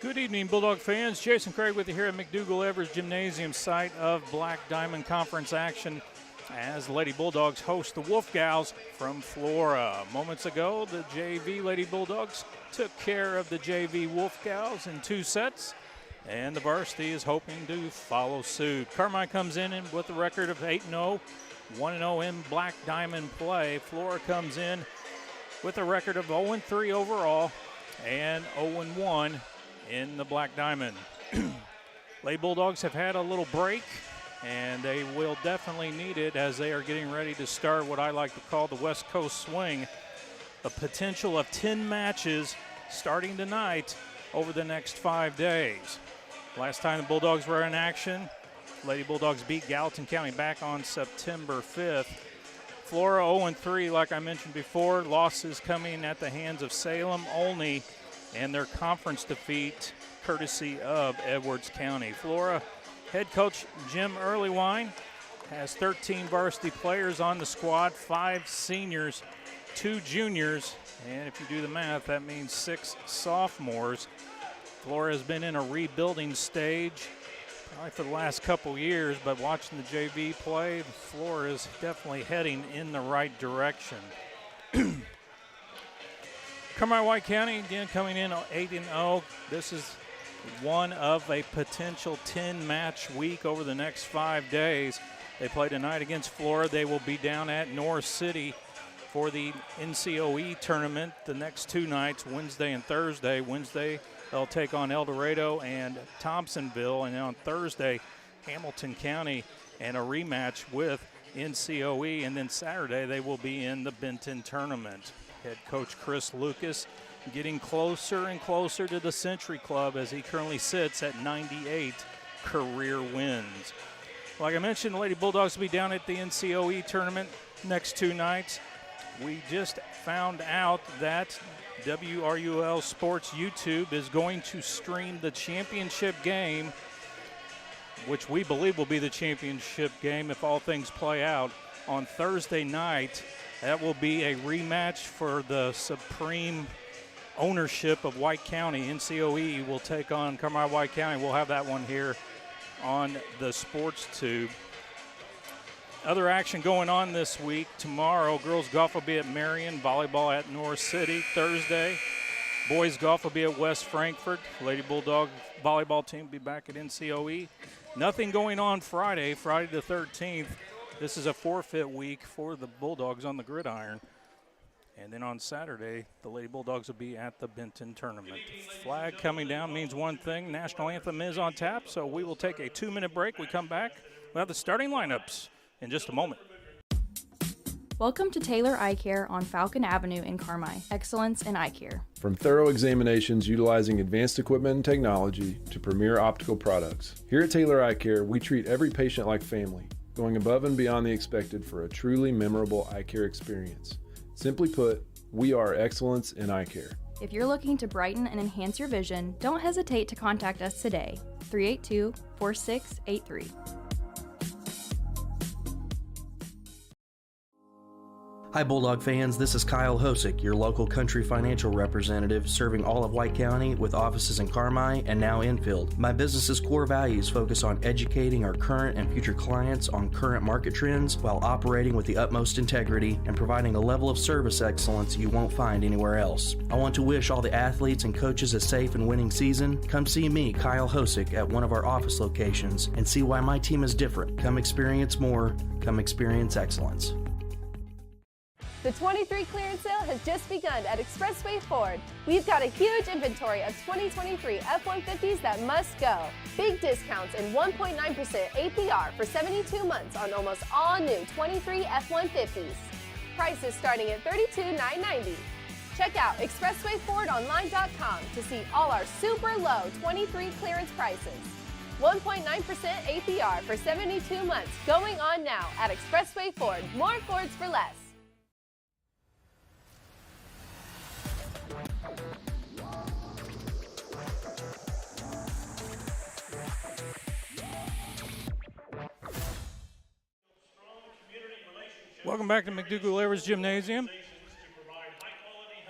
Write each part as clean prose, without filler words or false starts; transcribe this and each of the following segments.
Good evening, Bulldog fans. Jason Craig with you here at McDougall-Evers Gymnasium, site of Black Diamond Conference action as the Lady Bulldogs host the Wolfgals from Flora. Moments ago, the JV Lady Bulldogs took care of the JV Wolfgals in 2 sets, and the varsity is hoping to follow suit. Carmine comes in with a record of 8-0, 1-0 in Black Diamond play. Flora comes in with a record of 0-3 overall and 0-1 in the Black Diamond. Lady Bulldogs have had a little break, and they will definitely need it as they are getting ready to start what I like to call the West Coast swing, a potential of 10 matches starting tonight over the next 5 days. Last time the Bulldogs were in action, Lady Bulldogs beat Gallatin County back on September 5th. Flora 0-3, like I mentioned before, losses coming at the hands of Salem, Olney, and their conference defeat courtesy of Edwards County. Flora head coach Jim Earlywine has 13 varsity players on the squad, 5 seniors, 2 juniors, and if you do the math, that means 6 sophomores. Flora has been in a rebuilding stage probably for the last couple years, but watching the JV play, Flora is definitely heading in the right direction. Carmine White County, again, coming in 8-0. This is one of a potential 10-match week over the next 5 days. They play tonight against Flora. They will be down at North City for the NCOE tournament the next 2 nights, Wednesday and Thursday. Wednesday, they'll take on El Dorado and Thompsonville, and then on Thursday, Hamilton County, and a rematch with NCOE. And then Saturday, they will be in the Benton tournament. Head coach Chris Lucas getting closer and closer to the Century Club as he currently sits at 98 career wins. Like I mentioned, the Lady Bulldogs will be down at the NCOE tournament next 2 nights. We just found out that WRUL Sports YouTube is going to stream the championship game, which we believe will be the championship game if all things play out, on Thursday night. That will be a rematch for the supreme ownership of White County. NCOE will take on Carmine White County. We'll have that one here on the Sports Tube. Other action going on this week. Tomorrow, girls golf will be at Marion, volleyball at North City. Thursday, boys golf will be at West Frankfort. Lady Bulldog volleyball team will be back at NCOE. Nothing going on Friday the 13th. This is a forfeit week for the Bulldogs on the gridiron. And then on Saturday, the Lady Bulldogs will be at the Benton tournament. Flag coming down means one thing. National anthem is on tap, so we will take a 2-minute break. We come back. We'll have the starting lineups in just a moment. Welcome to Taylor Eye Care on Falcon Avenue in Carmi. Excellence in eye care. From thorough examinations utilizing advanced equipment and technology to premier optical products, here at Taylor Eye Care, we treat every patient like family, going above and beyond the expected for a truly memorable eye care experience. Simply put, we are excellence in eye care. If you're looking to brighten and enhance your vision, don't hesitate to contact us today. 382-4683. Hi Bulldog fans, this is Kyle Hosick, your local country financial representative serving all of White County with offices in Carmi and now Enfield. My business's core values focus on educating our current and future clients on current market trends while operating with the utmost integrity and providing a level of service excellence you won't find anywhere else. I want to wish all the athletes and coaches a safe and winning season. Come see me, Kyle Hosick, at one of our office locations and see why my team is different. Come experience more. Come experience excellence. The 23 clearance sale has just begun at Expressway Ford. We've got a huge inventory of 2023 F-150s that must go. Big discounts and 1.9% APR for 72 months on almost all new 23 F-150s. Prices starting at $32,990. Check out ExpresswayFordOnline.com to see all our super low 23 clearance prices. 1.9% APR for 72 months going on now at Expressway Ford. More Fords for less. Welcome back to McDougall-Evers Gymnasium.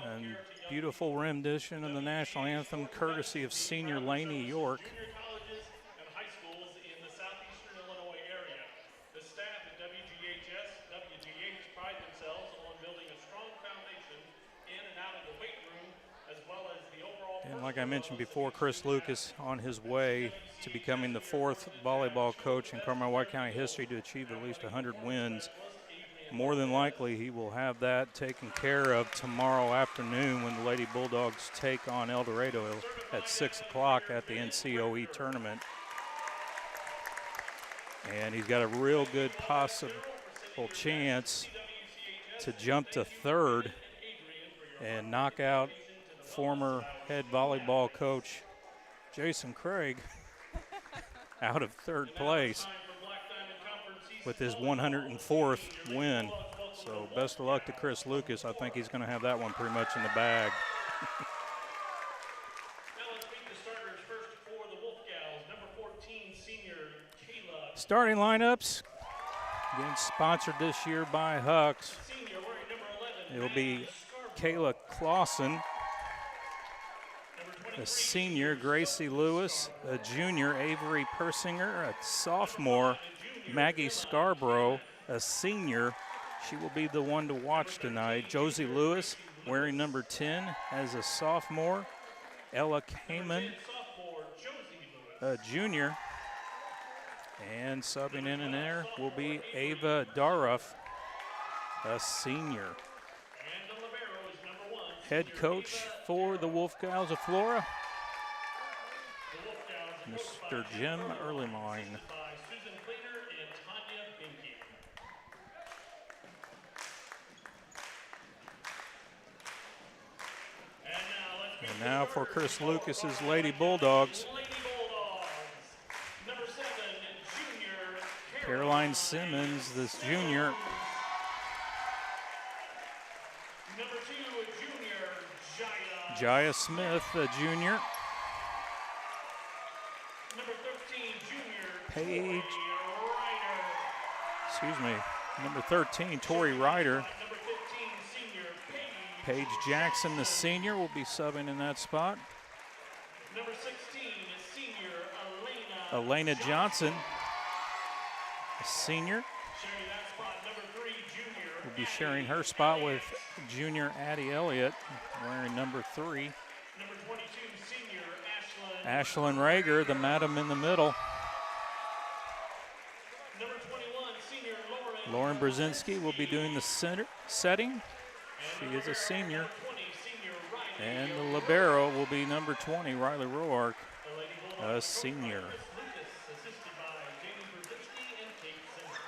And Beautiful rendition of the national anthem, courtesy of senior Laney York. Junior colleges and high schools in the southeastern Illinois area. The staff at WGH pride themselves on building a strong foundation in and out of the weight room, as well as the overall. And like I mentioned before, Chris Lucas on his way to becoming the 4th volleyball coach in Carmi-White County history to achieve at least 100 wins. More than likely, he will have that taken care of tomorrow afternoon when the Lady Bulldogs take on El Dorado at 6 o'clock at the NCOE tournament. And he's got a real good possible chance to jump to 3rd and knock out former head volleyball coach Jason Craig out of 3rd place with his 104th win. So best of luck to Chris Lucas. I think he's going to have that one pretty much in the bag. Now let's meet the starters first for the Wolfgals. Number 14, senior Kayla. Starting lineups, again sponsored this year by Hucks. Senior wearing number 11. It'll be Kayla Clausen, a senior Gracie Lewis, a junior Avery Persinger, a sophomore Maggie Scarborough, a senior. She will be the one to watch tonight. Josie Lewis wearing number 10 as a sophomore. Ella Kamen, a junior. And subbing in there will be Ava Daruff, a senior. Head coach for the Wolfgals of Flora, Mr. Jim Earlemine. And now for Chris Lucas's Lady Bulldogs. Number 7, junior Caroline Simmons, this junior. Number 2, junior Jaya Smith, a junior. Number 13, junior Paige, Ryder. excuse me, number 13, Tori Ryder. Number 15, senior Paige Jackson, the senior, will be subbing in that spot. Number 16, senior Elena Johnson, a senior, sharing that spot. Number 3, junior will be sharing her spot with junior Addie Elliott, wearing number 3. Number 22, senior Ashlyn Rager, the madam in the middle. Number 21, senior Lauren Brzezinski will be doing the center setting. She is a senior. 20, senior And the libero will be number 20, Riley Roark, a senior. Lucas, assisted by Jamie Brzezinski and Kate Simmons.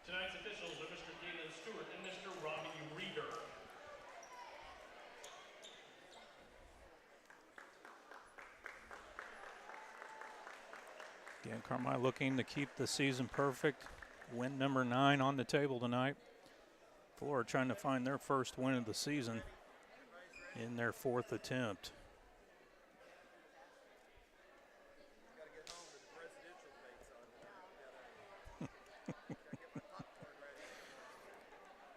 Tonight's officials are Mr. Galen Stewart and Mr. Robbie Reeder. Again, Carmi looking to keep the season perfect. Win number 9 on the table tonight. Flora trying to find their first win of the season in their 4th attempt.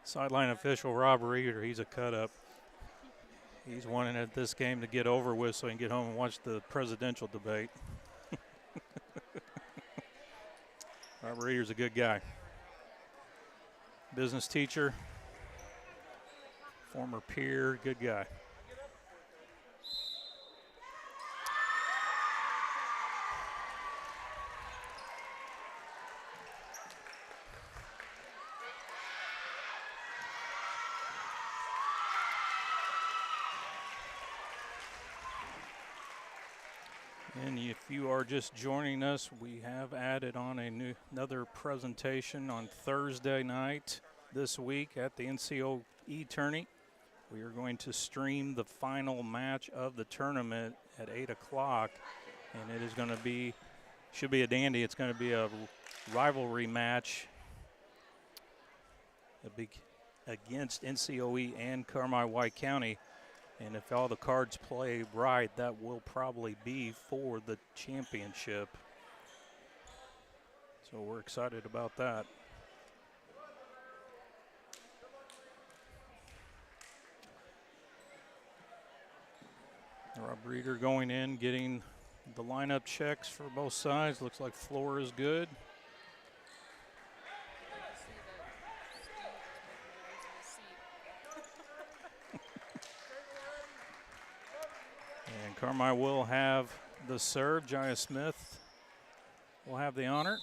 Sideline official Rob Reeder, he's a cut-up. He's wanting at this game to get over with so he can get home and watch the presidential debate. Robert Reeder's a good guy. Business teacher, former peer, good guy. And if you are just joining us, we have added on another presentation on Thursday night this week at the NCOE tourney. We are going to stream the final match of the tournament at 8 o'clock, and it is going to be, should be a dandy. It's going to be a rivalry match. It'll be against NCOE and Carmi-White County. And if all the cards play right, that will probably be for the championship. So we're excited about that. Rob Reeder going in, getting the lineup checks for both sides. Looks like Flora is good. And Carmi will have the serve. Jaya Smith will have the honor.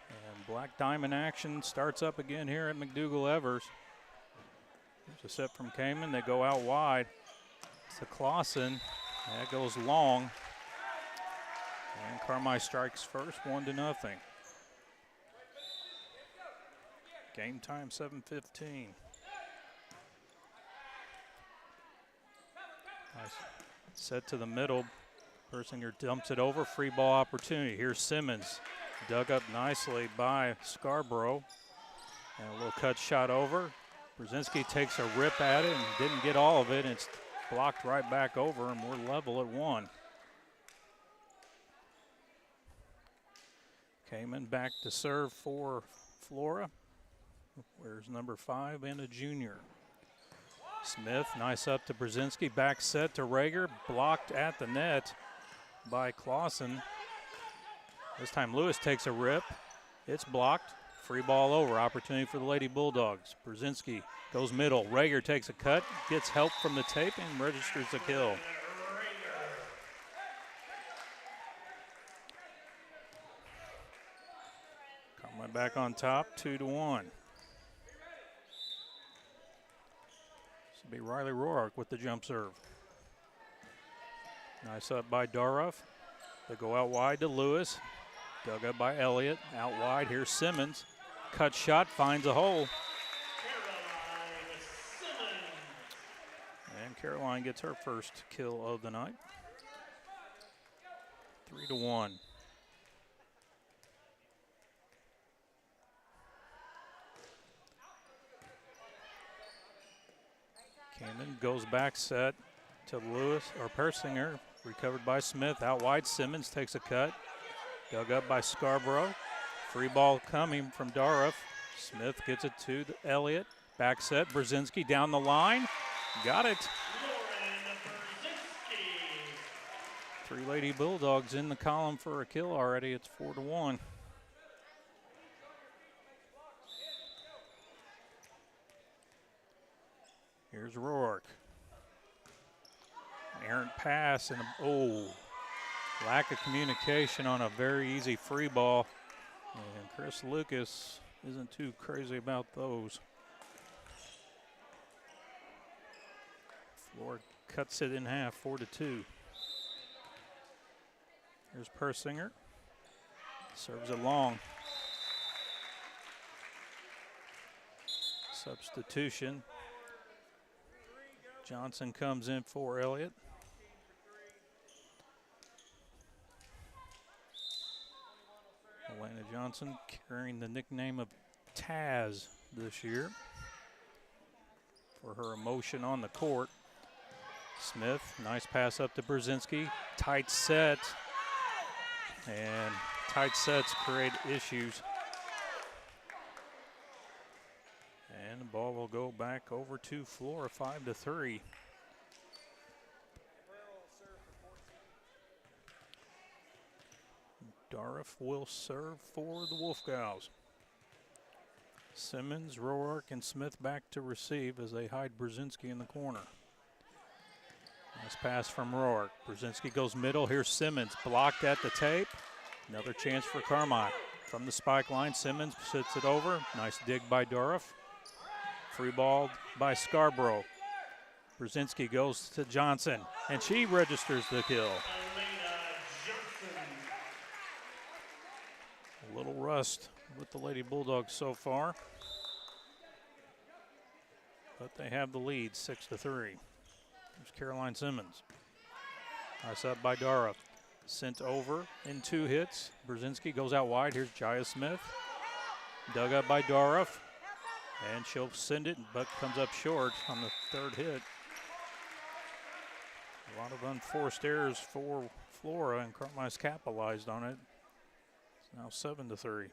And Black Diamond action starts up again here at McDougal-Evers. There's a set from Kamen. They go out wide to Clausen. That goes long. And Carmi strikes first, 1-0. Game time, 7:15. Nice set to the middle. Persinger dumps it over. Free ball opportunity. Here's Simmons. Dug up nicely by Scarborough. And a little cut shot over. Brzezinski takes a rip at it and didn't get all of it. And it's blocked right back over, and we're level at 1. Kamen back to serve for Flora. Where's number 5 and a junior? Smith, nice up to Brzezinski. Back set to Rager. Blocked at the net by Clausen. This time Lewis takes a rip. It's blocked. Free ball over. Opportunity for the Lady Bulldogs. Brzezinski goes middle. Rager takes a cut. Gets help from the tape and registers a kill. Coming back on top, 2-1. This will be Riley Roark with the jump serve. Nice up by Daroff. They go out wide to Lewis. Dug up by Elliott. Out wide, here's Simmons. Cut shot, finds a hole. And Caroline gets her first kill of the night. 3-1. Kamen goes back set to Lewis, or Persinger, recovered by Smith. Out wide, Simmons takes a cut. Dug up by Scarborough. Free ball coming from Daroff. Smith gets it to Elliott. Back set, Brzezinski down the line. Got it. 3 Lady Bulldogs in the column for a kill already. It's 4-1. Here's Rourke. Errant pass and lack of communication on a very easy free ball. And Chris Lucas isn't too crazy about those. Flora cuts it in half, 4-2. Here's Persinger. Serves it long. Substitution. Johnson comes in for Elliott. Elena Johnson carrying the nickname of Taz this year for her emotion on the court. Smith, nice pass up to Brzezinski. Tight set. And tight sets create issues. And the ball will go back over to Flora, 5-3. Daroff will serve for the Wolfgals. Simmons, Roark, and Smith back to receive as they hide Brzezinski in the corner. Nice pass from Roark. Brzezinski goes middle. Here's Simmons, blocked at the tape. Another chance for Carmi. From the spike line, Simmons sits it over. Nice dig by Daroff. Free ball by Scarborough. Brzezinski goes to Johnson, and she registers the kill. A little rust with the Lady Bulldogs so far, but they have the lead, 6-3. There's Caroline Simmons. Nice up by Daroff. Sent over in 2 hits. Brzezinski goes out wide. Here's Jaya Smith. Dug up by Daroff. And she'll send it, but comes up short on the 3rd hit. A lot of unforced errors for Flora, and Carmi's capitalized on it. It's now 7-3.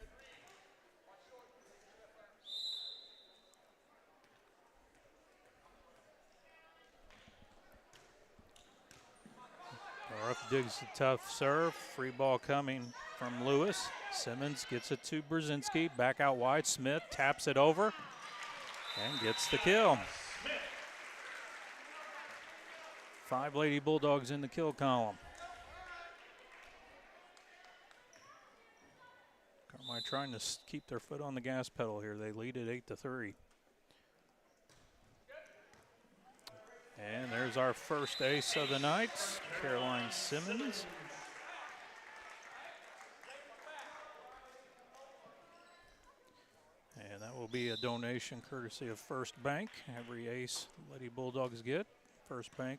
Dorff digs a tough serve. Free ball coming from Lewis. Simmons gets it to Brzezinski. Back out wide. Smith taps it over and gets the kill. 5 Lady Bulldogs in the kill column. Carmi trying to keep their foot on the gas pedal here. They lead at 8-3. And there's our first ace of the night, Caroline Simmons. And that will be a donation courtesy of First Bank. Every ace Lady Bulldogs get, First Bank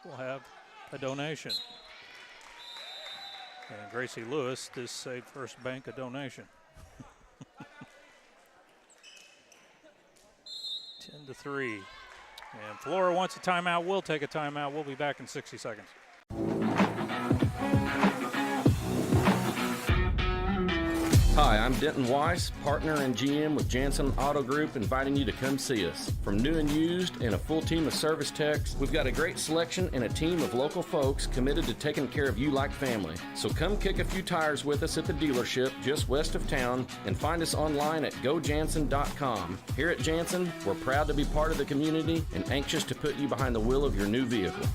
will have a donation. And Gracie Lewis just saved First Bank a donation. 10-3. And Flora wants a timeout. We'll take a timeout. We'll be back in 60 seconds. Hi, I'm Denton Weiss, partner and GM with Jansen Auto Group, inviting you to come see us. From new and used and a full team of service techs, we've got a great selection and a team of local folks committed to taking care of you like family. So come kick a few tires with us at the dealership just west of town and find us online at gojansen.com. Here at Jansen, we're proud to be part of the community and anxious to put you behind the wheel of your new vehicle.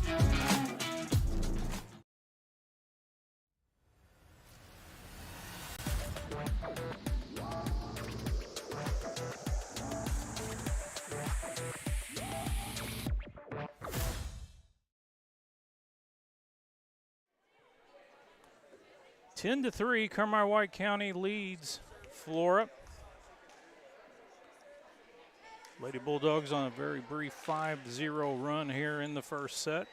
Ten to 3, Carmi-White County leads Flora. Lady Bulldogs on a very brief 5-0 run here in the first set.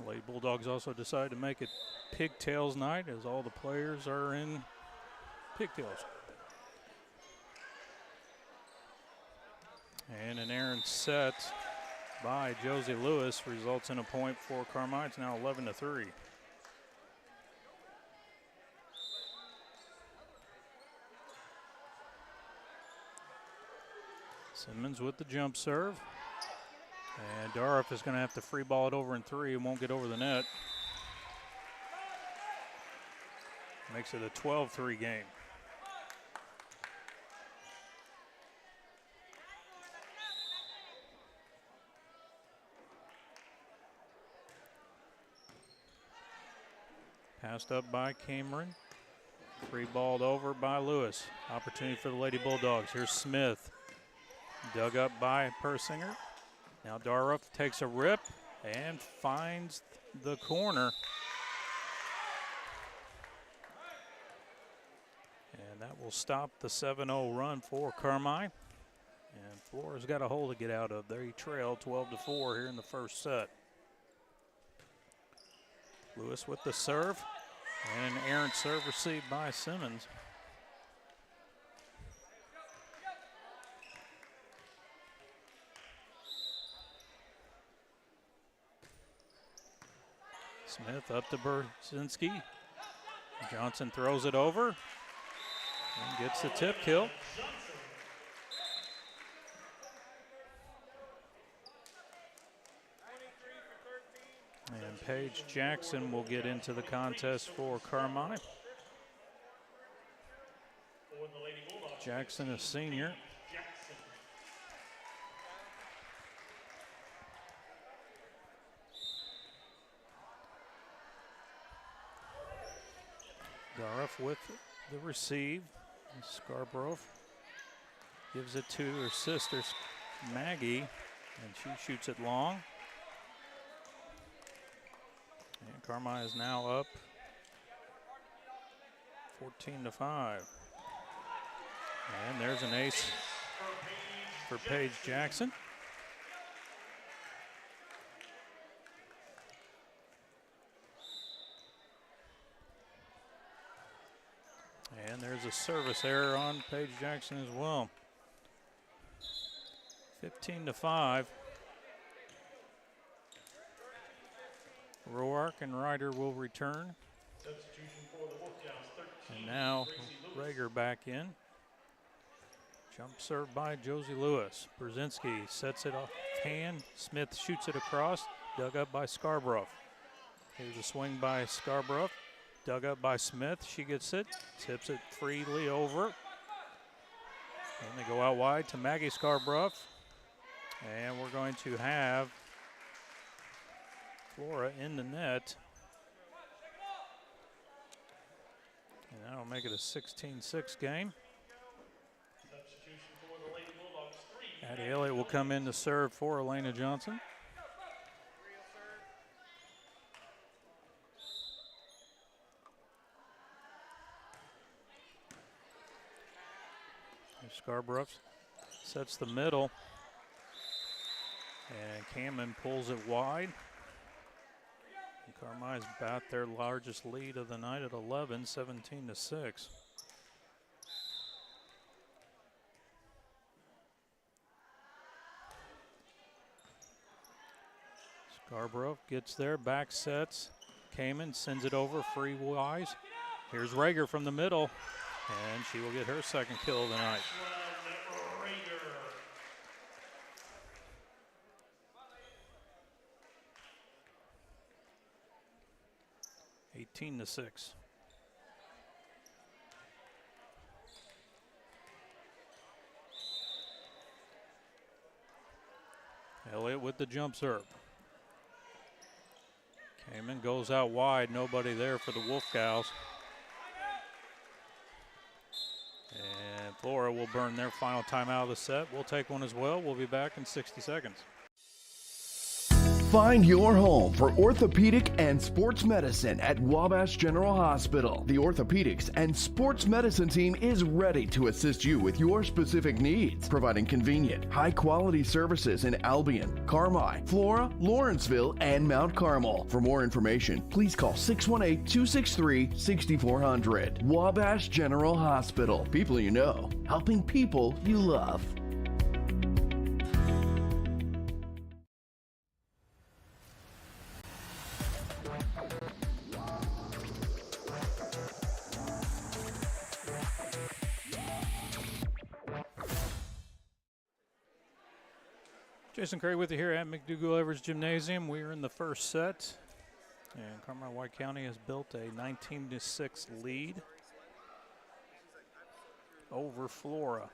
Lady Bulldogs also decided to make it pigtails night as all the players are in pigtails. And an errant set by Josie Lewis results in a point for Carmi. It's now 11-3. Simmons with the jump serve. And Dorff is going to have to free ball it over in 3 and won't get over the net. Makes it a 12-3 game. Passed up by Cameron. Free balled over by Lewis. Opportunity for the Lady Bulldogs. Here's Smith. Dug up by Persinger. Now Dorff takes a rip and finds the corner. And that will stop the 7-0 run for Carmi. And Flora's got a hole to get out of. They trail 12-4 here in the first set. Lewis with the serve, and an errant serve received by Simmons. Smith up to Brzezinski. Johnson throws it over and gets the tip kill. And Paige Jackson will get into the contest for Carmi. Jackson, a senior. Dorff with the receive. Scarborough gives it to her sister, Maggie, and she shoots it long. And Carmi is now up 14-5. And there's an ace for Paige Jackson. And there's a service error on Paige Jackson as well. 15-5. Roark and Ryder will return. Substitution for the Wolfgals, 13. And now Rager back in. Jump serve by Josie Lewis. Brzezinski sets it off hand. Smith shoots it across. Dug up by Scarborough. Here's a swing by Scarborough. Dug up by Smith. She gets it. Tips it freely over. And they go out wide to Maggie Scarborough. And we're going to have Flora in the net. And that'll make it a 16-6 game. Substitution for the Lady Bulldogs, 3. Addie Elliott will come in to serve for Elena Johnson. Scarborough sets the middle, and Cameron pulls it wide. And Carmi's about their largest lead of the night at 11, 17-6. Scarborough gets there, back sets. Kamen sends it over, free wise. Here's Rager from the middle, and she will get her second kill of the night. 18-6. Elliott with the jump serve. Kamen goes out wide, nobody there for the Wolfgals. And Flora will burn their final timeout of the set. We'll take one as well. We'll be back in 60 seconds. Find your home for orthopedic and sports medicine at Wabash General Hospital. The orthopedics and sports medicine team is ready to assist you with your specific needs, providing convenient, high-quality services in Albion, Carmi, Flora, Lawrenceville, and Mount Carmel. For more information, please call 618-263-6400. Wabash General Hospital. People you know, helping people you love. Jason Curry with you here at McDougall-Evers Gymnasium. We are in the first set, and Carmi-White County has built a 19-6 lead over Flora.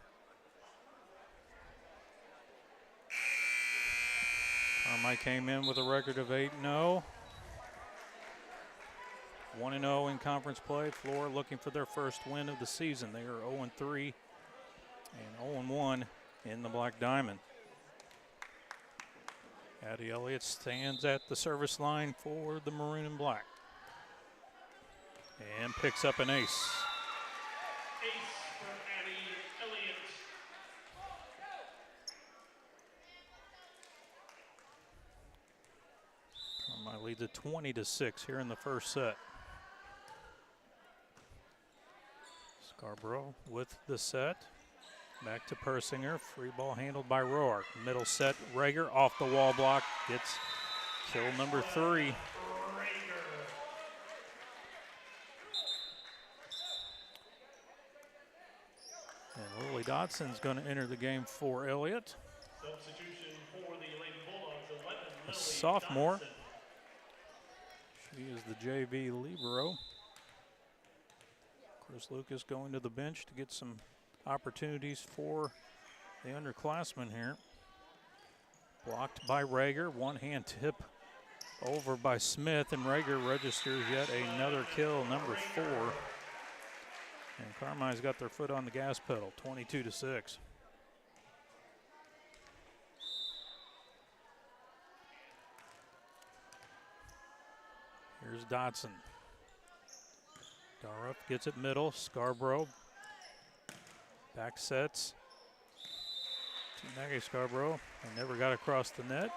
Carmi came in with a record of 8-0. 1-0 in conference play. Flora looking for their first win of the season. They are 0-3 and 0-1 in the Black Diamond. Addie Elliott stands at the service line for the Maroon and Black and picks up an ace. Ace for Addie Elliott. Carmi leads at 20-6 here in the first set. Scarborough with the set. Back to Persinger, free ball handled by Roark. Middle set, Rager off the wall block, gets kill number 3. And Lily Dodson's going to enter the game for Elliott. Substitution for the Lady Bulldogs, 11, A Lily sophomore. Dodson. She is the JV libero. Chris Lucas going to the bench to get some opportunities for the underclassmen here. Blocked by Rager, one hand tip over by Smith, and Rager registers yet another kill, number 4. And Carmi's got their foot on the gas pedal, 22-6. Here's Dodson. Darup gets it middle, Scarborough. Back sets to Maggie Scarborough, and never got across the net.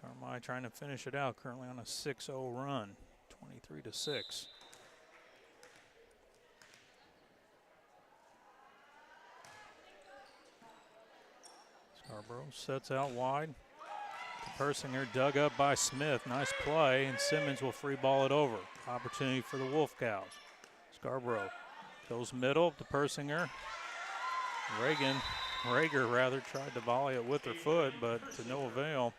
Carmi trying to finish it out, currently on a 6-0 run, 23-6. Scarborough sets out wide. Persinger dug up by Smith. Nice play, and Simmons will free ball it over. opportunity for the Wolfgals. Scarborough goes middle to Persinger. Rager rather, tried to volley it with her foot, but to no avail.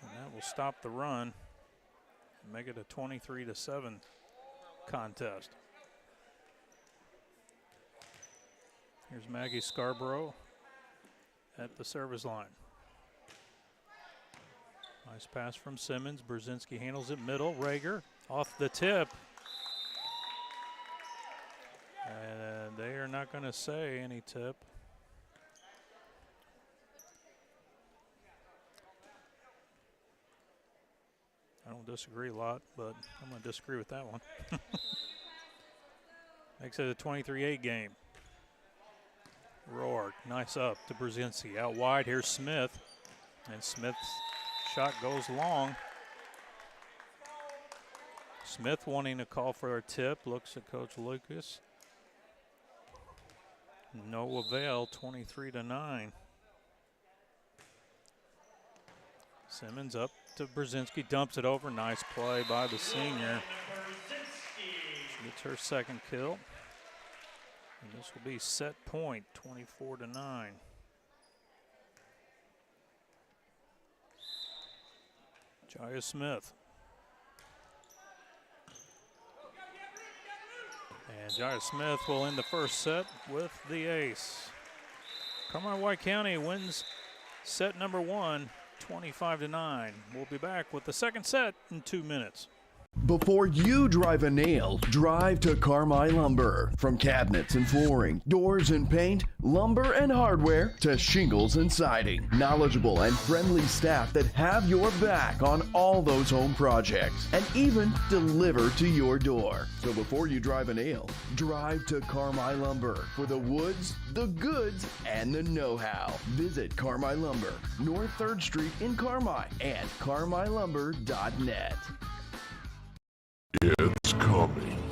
And that will stop the run and make it a 23-7 contest. Here's Maggie Scarborough at the service line. Nice pass from Simmons. Brzezinski handles it middle. Rager off the tip. And they are not going to say any tip. I don't disagree a lot, but I'm going to disagree with that one. Makes it a 23-8 game. Rourke, nice up to Brzezinski. Out wide, here's Smith. And Smith's shot goes long. Smith wanting a call for a tip. Looks at Coach Lucas. No avail, 23-9. Simmons up to Brzezinski, dumps it over. Nice play by the senior. Gets her second kill. And this will be set point, 24-9. Jaya Smith. And Jaya Smith will end the first set with the ace. Carmi-White County wins set number 1, 25-9. We'll be back with the second set in 2 minutes. Before you drive a nail, drive to Carmi Lumber. From cabinets and flooring, doors and paint, lumber and hardware, to shingles and siding. Knowledgeable and friendly staff that have your back on all those home projects and even deliver to your door. So before you drive a nail, drive to Carmi Lumber for the woods, the goods, and the know-how. Visit Carmi Lumber, North 3rd Street in Carmi and carmilumber.net. It's coming.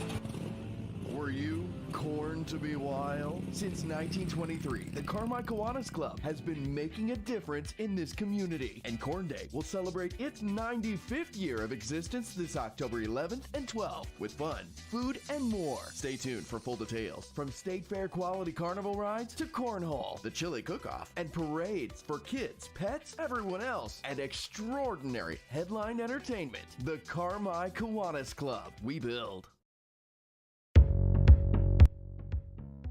Were you corn to be wild? Since 1923, the Carmi Kiwanis Club has been making a difference in this community. And Corn Day will celebrate its 95th year of existence this October 11th and 12th with fun, food, and more. Stay tuned for full details. From State Fair quality carnival rides to cornhole, the chili cook-off, and parades for kids, pets, everyone else, and extraordinary headline entertainment. The Carmi Kiwanis Club. We build.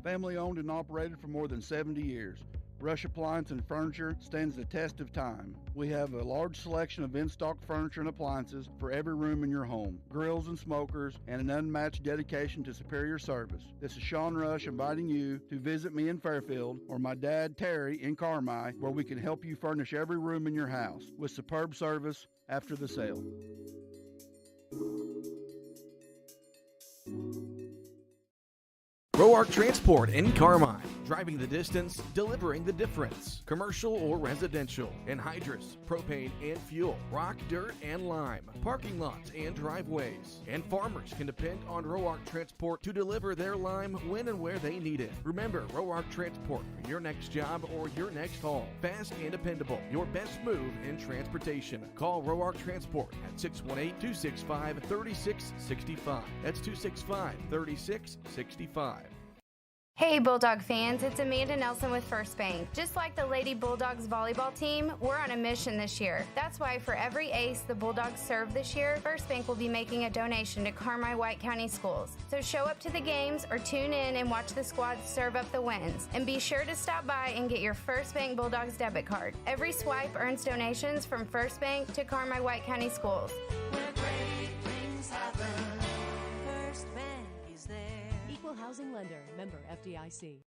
Family owned and operated for more than 70 years. Rush Appliance and Furniture stands the test of time. We have a large selection of in-stock furniture and appliances for every room in your home, grills and smokers, and an unmatched dedication to superior service. This is Sean Rush inviting you to visit me in Fairfield or my dad Terry in Carmi, where we can help you furnish every room in your house with superb service after the sale. Roark Transport in Carmi. Driving the distance, delivering the difference. Commercial or residential. Anhydrous, propane and fuel. Rock, dirt, and lime. Parking lots and driveways. And farmers can depend on Roark Transport to deliver their lime when and where they need it. Remember, Roark Transport for your next job or your next haul. Fast and dependable. Your best move in transportation. Call Roark Transport at 618-265-3665. That's 265-3665. Hey Bulldog fans, it's Amanda Nelson with First Bank. Just like the Lady Bulldogs volleyball team, we're on a mission this year. That's why for every ace the Bulldogs serve this year, First Bank will be making a donation to Carmi-White County Schools. So show up to the games or tune in and watch the squad serve up the wins. And be sure to stop by and get your First Bank Bulldogs debit card. Every swipe earns donations from First Bank to Carmi-White County Schools. Where great things happen, First Bank is there. Equal housing lender, member FDIC.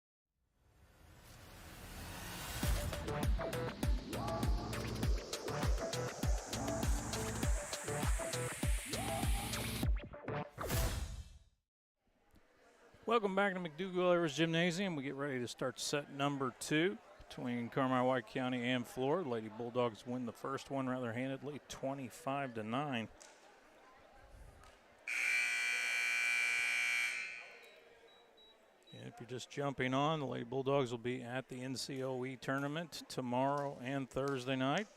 Welcome back to McDougall-Evers Gymnasium. We get ready to start set number 2 between Carmi-White County and Flora. Lady Bulldogs win the first one rather handedly, 25-9. And if you're just jumping on, the Lady Bulldogs will be at the NCOE tournament tomorrow and Thursday night.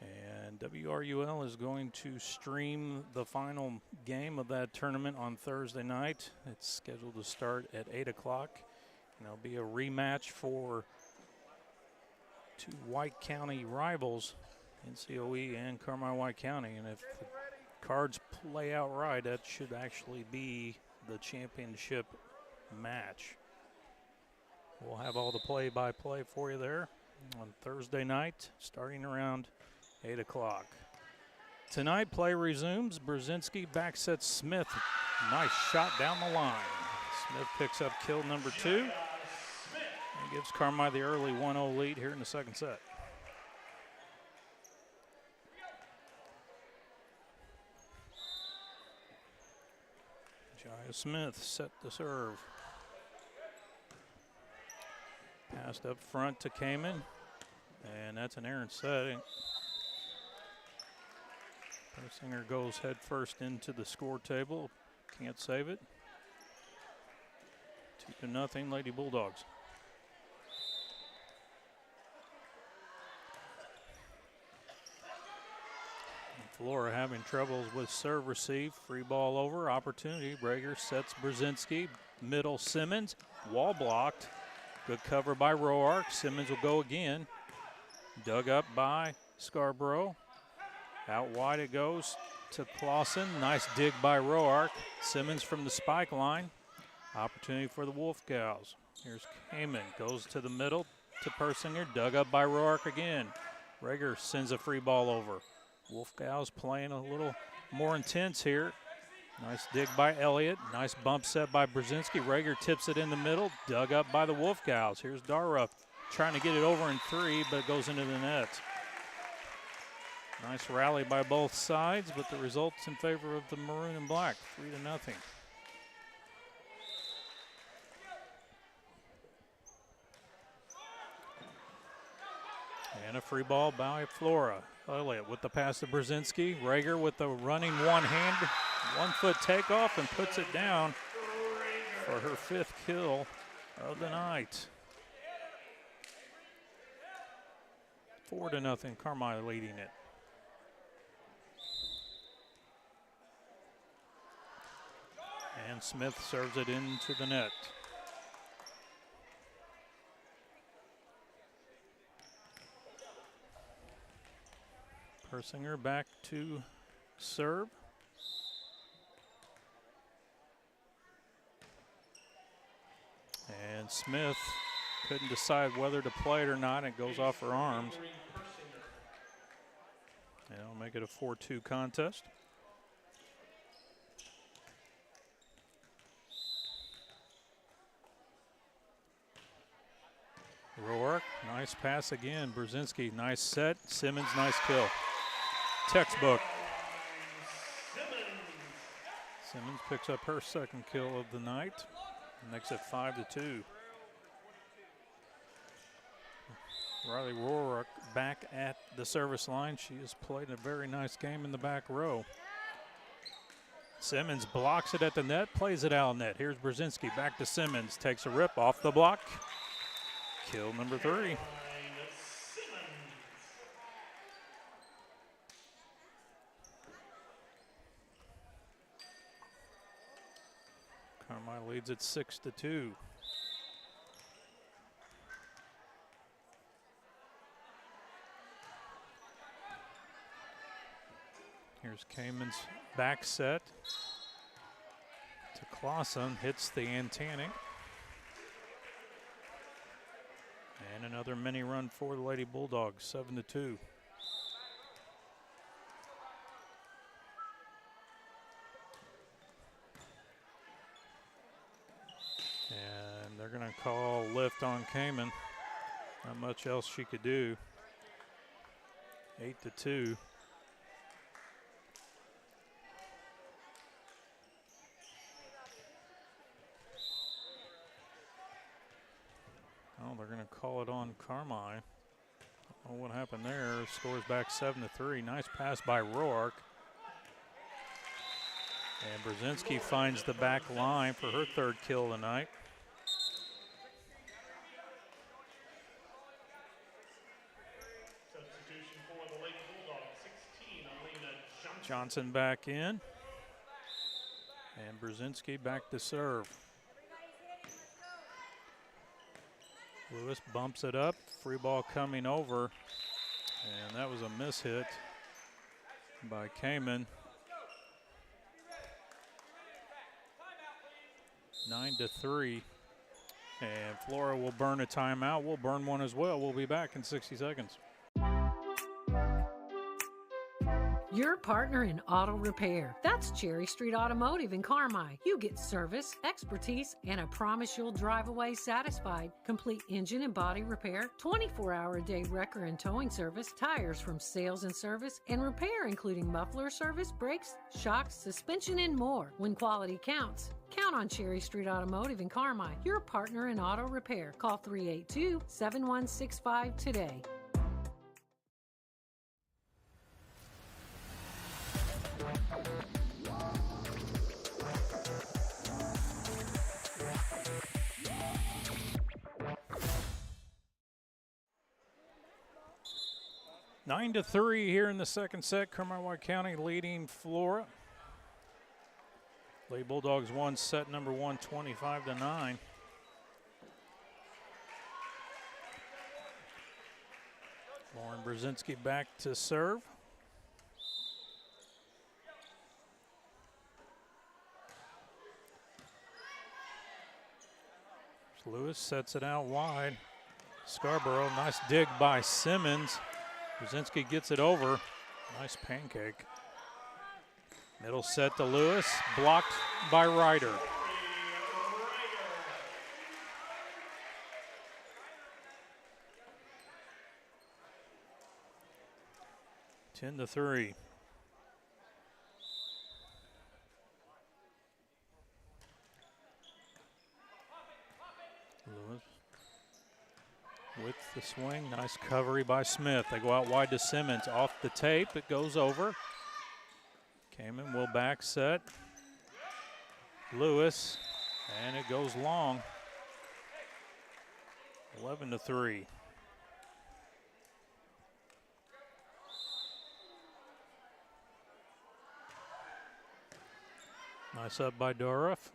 And And WRUL is going to stream the final game of that tournament on Thursday night. It's scheduled to start at 8 o'clock. And it'll be a rematch for two White County rivals, NCOE and Carmi White County. And if the cards play out right, that should actually be the championship match. We'll have all the play-by-play for you there on Thursday night, starting around 8 o'clock. Tonight, play resumes. Brzezinski backsets Smith. Nice shot down the line. Smith picks up kill number 2 and gives Carmi the early 1-0 lead here in the second set. Jaya Smith set the serve. Passed up front to Kamen, and that's an errant setting. Persinger goes head first into the score table. Can't save it. 2-0 Lady Bulldogs. Flora having troubles with serve receive. Free ball over. Opportunity. Rager sets Brzezinski. Middle Simmons. Wall blocked. Good cover by Roark. Simmons will go again. Dug up by Scarborough. Out wide it goes to Clausen. Nice dig by Roark. Simmons from the spike line. Opportunity for the Wolfgals. Here's Kamen. Goes to the middle to Persinger. Dug up by Roark again. Rager sends a free ball over. Wolfgals playing a little more intense here. Nice dig by Elliott. Nice bump set by Brzezinski. Rager tips it in the middle. Dug up by the Wolfgals. Here's Dara trying to get it over in 3, but it goes into the net. Nice rally by both sides, but the result's in favor of the maroon and black, 3-0. And a free ball by Flora. Elliott with the pass to Brzezinski. Rager with the running one-hand, 1-foot takeoff and puts it down for her 5th kill of the night. 4-0, Carmi leading it. And Smith serves it into the net. Persinger back to serve. And Smith couldn't decide whether to play it or not. It goes off her arms. And it'll make it a 4-2 contest. Roark, nice pass again. Brzezinski, nice set. Simmons, nice kill. Textbook. Simmons picks up her 2nd kill of the night. Makes it 5-2. Riley Roark back at the service line. She has played a very nice game in the back row. Simmons blocks it at the net, plays it out net. Here's Brzezinski, back to Simmons, takes a rip off the block. Kill number 3. Carmi leads at 6-2. Here's Kamen's back set to Clausen, hits the antenna. And another mini run for the Lady Bulldogs, 7-2. And they're going to call lift on Kamen. Not much else she could do. 8-2. Oh, they're going to call it on Carmi. Oh, what happened there? Scores back 7-3. Nice pass by Roark. And Brzezinski finds the back line for her 3rd kill tonight. Substitution for the Lady Bulldogs, Johnson back in. And Brzezinski back to serve. Lewis bumps it up. Free ball coming over. And that was a mishit by Kamen. 9-3. And Flora will burn a timeout. We'll burn one as well. We'll be back in 60 seconds. Your partner in auto repair. That's Cherry Street Automotive in Carmi. You get service, expertise, and a promise you'll drive away satisfied. Complete engine and body repair, 24-hour-a-day wrecker and towing service, tires from sales and service, and repair including muffler service, brakes, shocks, suspension, and more. When quality counts, count on Cherry Street Automotive in Carmi. Your partner in auto repair. Call 382-7165 today. Nine to 3 here in the second set. Kermit-White County leading Flora. Lady Bulldogs won set number 1, 25-9. Lauren Brzezinski back to serve. Lewis sets it out wide. Scarborough, nice dig by Simmons. Brzezinski gets it over. Nice pancake. Middle set to Lewis, blocked by Ryder. Ten to 3. Lewis with the swing. Nice covery by Smith. They go out wide to Simmons. Off the tape, it goes over. Kamen will back set. Lewis, and it goes long. 11 to 3. Nice up by Dorff.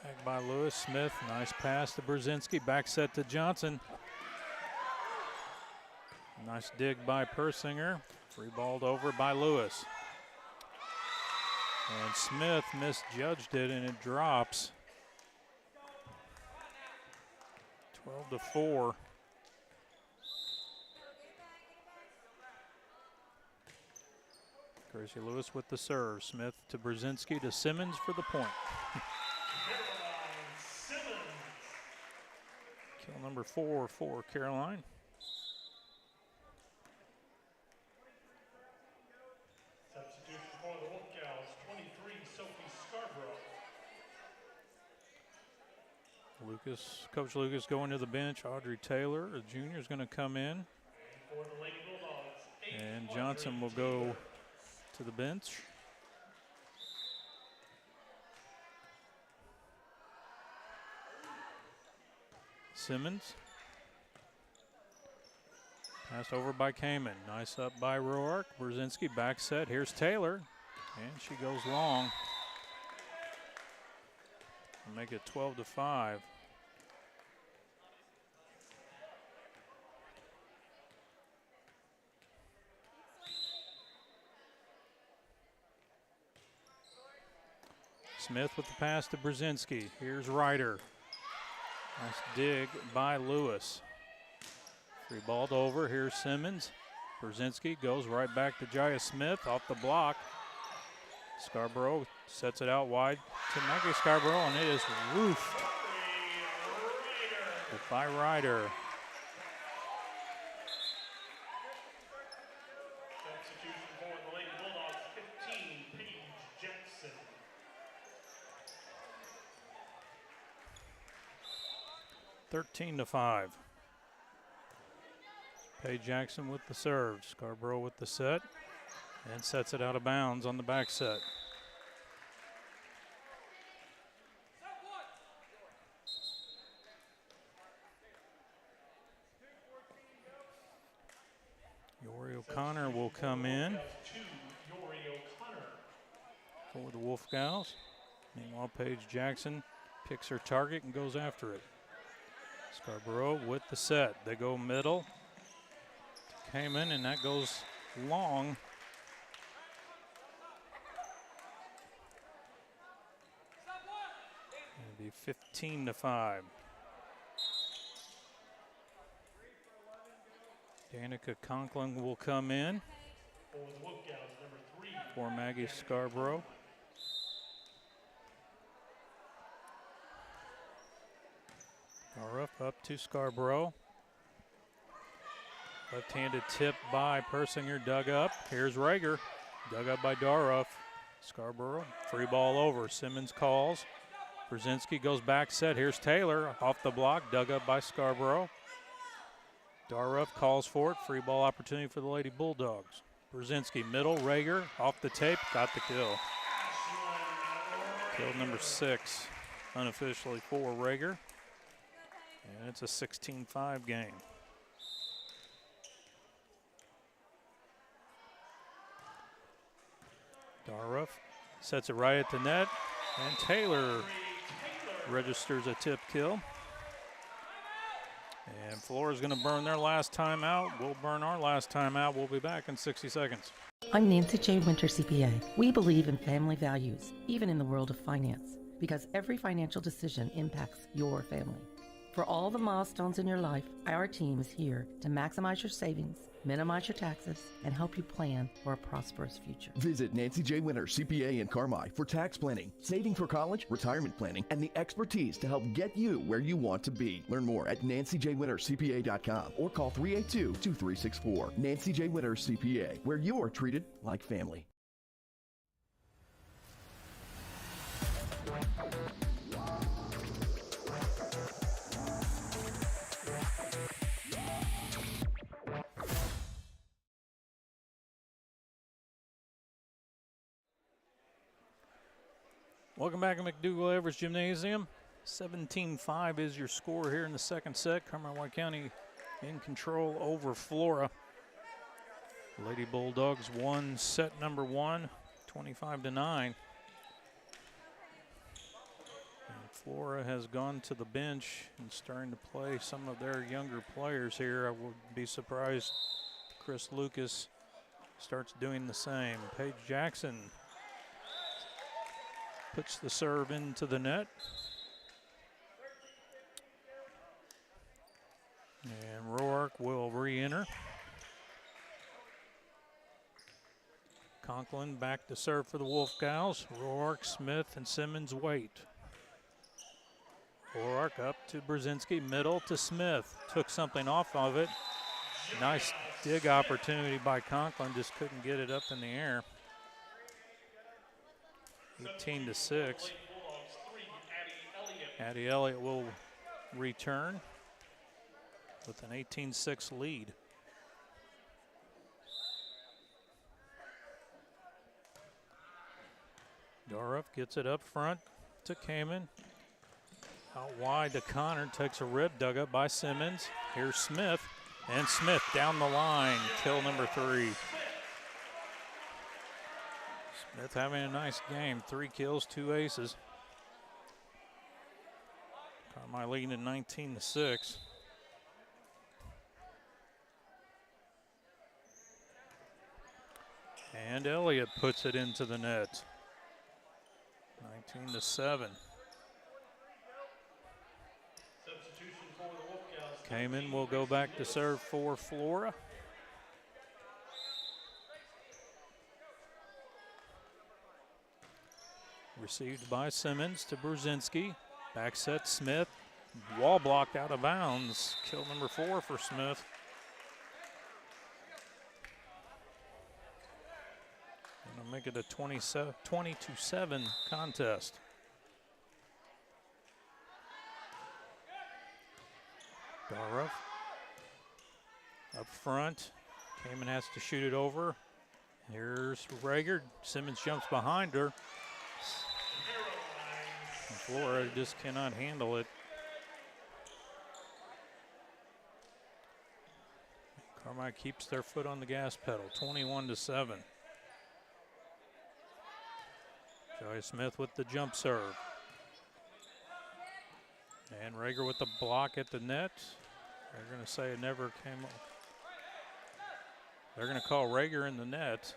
Back by Lewis. Smith, nice pass to Brzezinski. Back set to Johnson. Nice dig by Persinger. Free balled over by Lewis. And Smith misjudged it and it drops. 12 to 4. Gracie Lewis with the serve. Smith to Brzezinski to Simmons for the point. Kill number 4 for Caroline. Substitution for the Wolfgals, 23, Sophie Scarborough. Coach Lucas going to the bench. Audrey Taylor, a junior, is going to come in. And for the Lady Bulldogs, And Johnson will go to the bench. Simmons. Passed over by Kamen. Nice up by Roark. Brzezinski back set. Here's Taylor. And she goes long. Make it 12 to 5. Smith with the pass to Brzezinski. Here's Ryder. Nice dig by Lewis. Free balled over. Here's Simmons. Brzezinski goes right back to Jaya Smith off the block. Scarborough sets it out wide to Maggie Scarborough, and it is roofed by Ryder. Substitution for the Lady Bulldogs, 15, Paige Jackson. $13 to 5. Paige Jackson with the serve. Scarborough with the set and sets it out of bounds on the back set. Iorio O'Connor will come in for the Wolfgals. Meanwhile, Paige Jackson picks her target and goes after it. Scarborough with the set. They go middle. Kamen, and that goes long. It'll be 15-5. Danica Conklin will come in for Maggie Scarborough. Daruff up to Scarborough. Left-handed tip by Persinger, dug up. Here's Rager, dug up by Daruff. Scarborough, free ball over. Simmons calls. Brzezinski goes back set. Here's Taylor off the block, dug up by Scarborough. Daruff calls for it. Free ball opportunity for the Lady Bulldogs. Brzezinski middle, Rager off the tape, got the kill. Kill number 6, unofficially for Rager. And it's a 16-5 game. Daruff sets it right at the net, and Taylor registers a tip kill. And Flora's going to burn their last time out. We'll burn our last time out. We'll be back in 60 seconds. I'm Nancy J. Winter, CPA. We believe in family values, even in the world of finance, because every financial decision impacts your family. For all the milestones in your life, our team is here to maximize your savings, minimize your taxes, and help you plan for a prosperous future. Visit Nancy J. Winter, CPA in Carmi for tax planning, saving for college, retirement planning, and the expertise to help get you where you want to be. Learn more at nancyjwintercpa.com or call 382-2364. Nancy J. Winter, CPA, where you're treated like family. Welcome back to McDougall Evers Gymnasium. 17-5 is your score here in the second set. Carmi-White County in control over Flora. Lady Bulldogs won set number 1, 25-9. And Flora has gone to the bench and starting to play some of their younger players here. I would be surprised if Chris Lucas starts doing the same. Paige Jackson puts the serve into the net. And Roark will re-enter. Conklin back to serve for the Wolfgals. Roark, Smith, and Simmons wait. Roark up to Brzezinski, middle to Smith. Took something off of it. Nice dig opportunity by Conklin, just couldn't get it up in the air. 18-6. Addie Elliott will return with an 18-6 lead. Daruff gets it up front to Kamen. Out wide to Connor, takes a rib, dug up by Simmons. Here's Smith, and Smith down the line, kill number 3. Smith having a nice game, 3 kills, 2 aces. Carmi leading at 19-6. And Elliott puts it into the net. 19-7. Kamen will go back to serve for Flora. Received by Simmons to Brzezinski. Back set Smith. Wall blocked out of bounds. Kill number 4 for Smith. Gonna make it a 20-7 contest. Daruff up front. Kamen has to shoot it over. Here's Rager. Simmons jumps behind her. And Flora just cannot handle it. Carmi keeps their foot on the gas pedal, 21-7. Joy Smith with the jump serve. And Rager with the block at the net. They're going to say it never came up. They're going to call Rager in the net.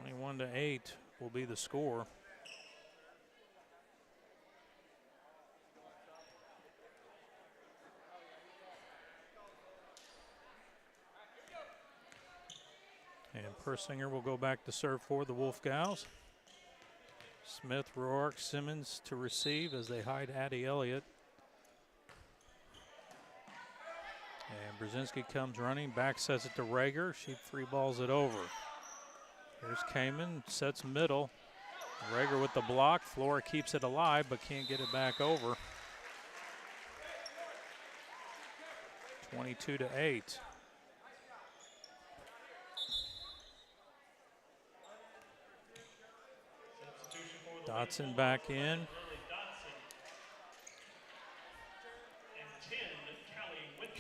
(21-8) will be the score. And Persinger will go back to serve for the Wolfgals. Smith, Rourke, Simmons to receive as they hide Addie Elliott. And Brzezinski comes running, back sets it to Rager. She free balls it over. Here's Kamen, sets middle. Rager with the block. Flora keeps it alive but can't get it back over. 22-8. Dotson back in.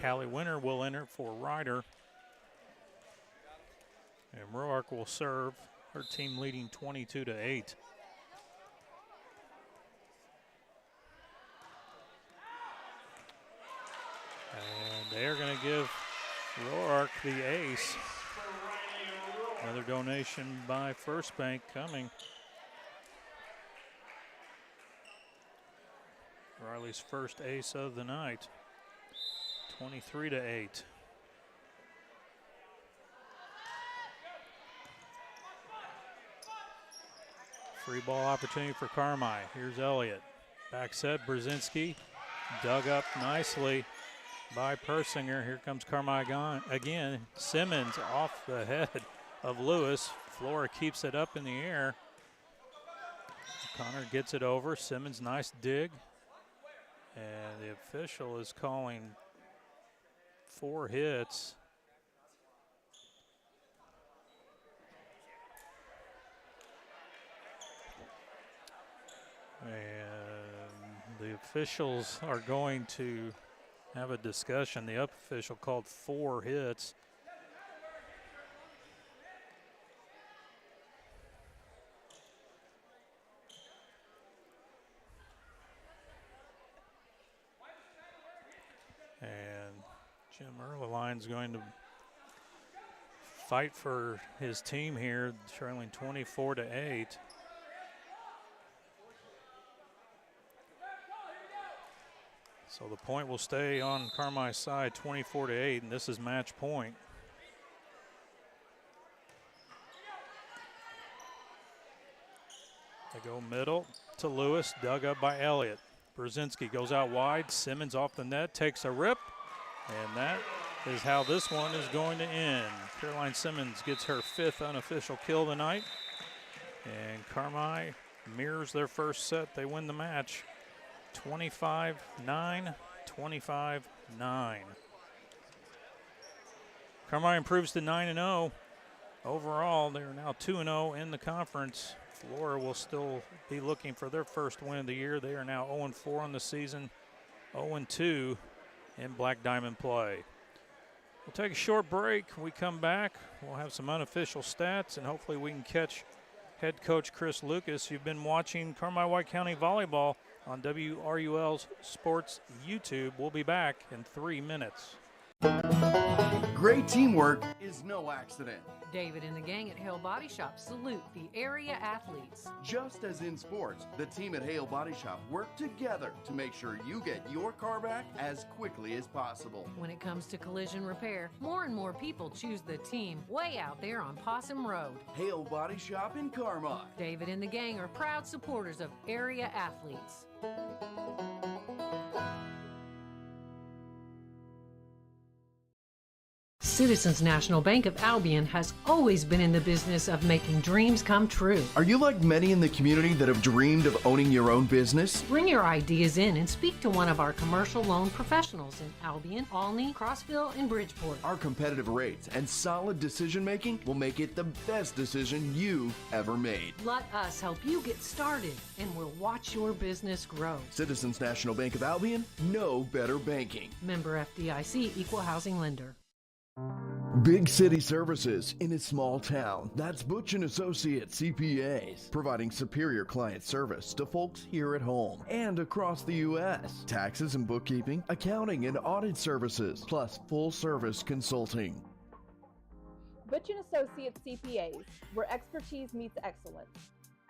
Callie Winter will enter for Ryder. And Roark will serve, her team leading 22-8. And they're going to give Roark the ace. Another donation by First Bank coming. Riley's first ace of the night, 23-8. Free ball opportunity for Carmi. Here's Elliott. Back set, Brzezinski dug up nicely by Persinger. Here comes Carmi again. Simmons off the head of Lewis. Flora keeps it up in the air. Connor gets it over. Simmons, nice dig. And the official is calling 4 hits. And the officials are going to have a discussion. The up official called 4 hits. And Jim Erleline's going to fight for his team here, trailing 24-8. So the point will stay on Carmi's side, 24-8, and this is match point. They go middle to Lewis, dug up by Elliott. Brzezinski goes out wide. Simmons off the net, takes a rip, and that is how this one is going to end. Caroline Simmons gets her 5th unofficial kill tonight, and Carmi mirrors their first set. They win the match, 25-9, 25-9. Carmi improves to 9-0. Overall, they are now 2-0 in the conference. Flora will still be looking for their first win of the year. They are now 0-4 on the season, 0-2 in Black Diamond play. We'll take a short break. When we come back, we'll have some unofficial stats, and hopefully we can catch head coach Chris Lucas. You've been watching Carmi-White County Volleyball on WRUL's Sports YouTube. We'll be back in 3 minutes. Great teamwork is no accident. David and the gang at Hale Body Shop salute the area athletes. Just as in sports, the team at Hale Body Shop work together to make sure you get your car back as quickly as possible. When it comes to collision repair, more and more people choose the team way out there on Possum Road. Hale Body Shop in Carmi. David and the gang are proud supporters of area athletes. Citizens National Bank of Albion has always been in the business of making dreams come true. Are you like many in the community that have dreamed of owning your own business? Bring your ideas in and speak to one of our commercial loan professionals in Albion, Alney, Crossville, and Bridgeport. Our competitive rates and solid decision making will make it the best decision you've ever made. Let us help you get started, and we'll watch your business grow. Citizens National Bank of Albion, no better banking. Member FDIC, Equal Housing Lender. Big city services in a small town. That's Butch & Associates CPAs, providing superior client service to folks here at home and across the U.S. Taxes and bookkeeping, accounting and audit services, plus full-service consulting. Butch & Associates CPAs, where expertise meets excellence.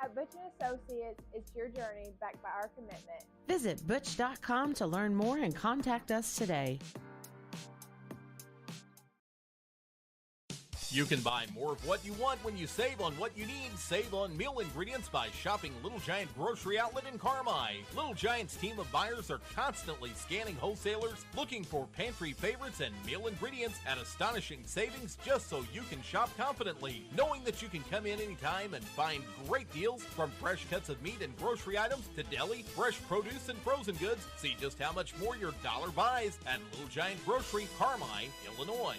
At Butch & Associates, it's your journey backed by our commitment. Visit butch.com to learn more and contact us today. You can buy more of what you want when you save on what you need. Save on meal ingredients by shopping Little Giant Grocery Outlet in Carmi. Little Giant's team of buyers are constantly scanning wholesalers, looking for pantry favorites and meal ingredients at astonishing savings just so you can shop confidently, knowing that you can come in anytime and find great deals from fresh cuts of meat and grocery items to deli, fresh produce, and frozen goods. See just how much more your dollar buys at Little Giant Grocery, Carmi, Illinois.